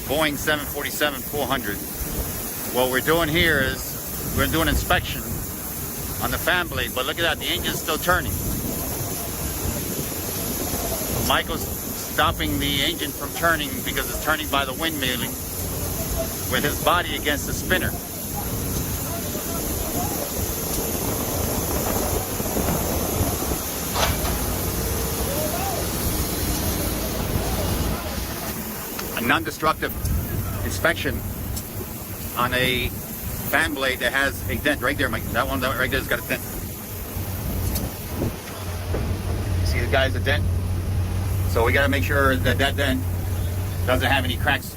Boeing 747-400. What we're doing here is we're doing inspection on the fan blade, but look at that, the engine's still turning. Michael's stopping the engine from turning because it's turning by the windmilling with his body against the spinner. A non-destructive inspection on a fan blade that has a dent right there, Mike. That one right there's got a dent. See the guy's a dent? So we got to make sure that that dent doesn't have any cracks.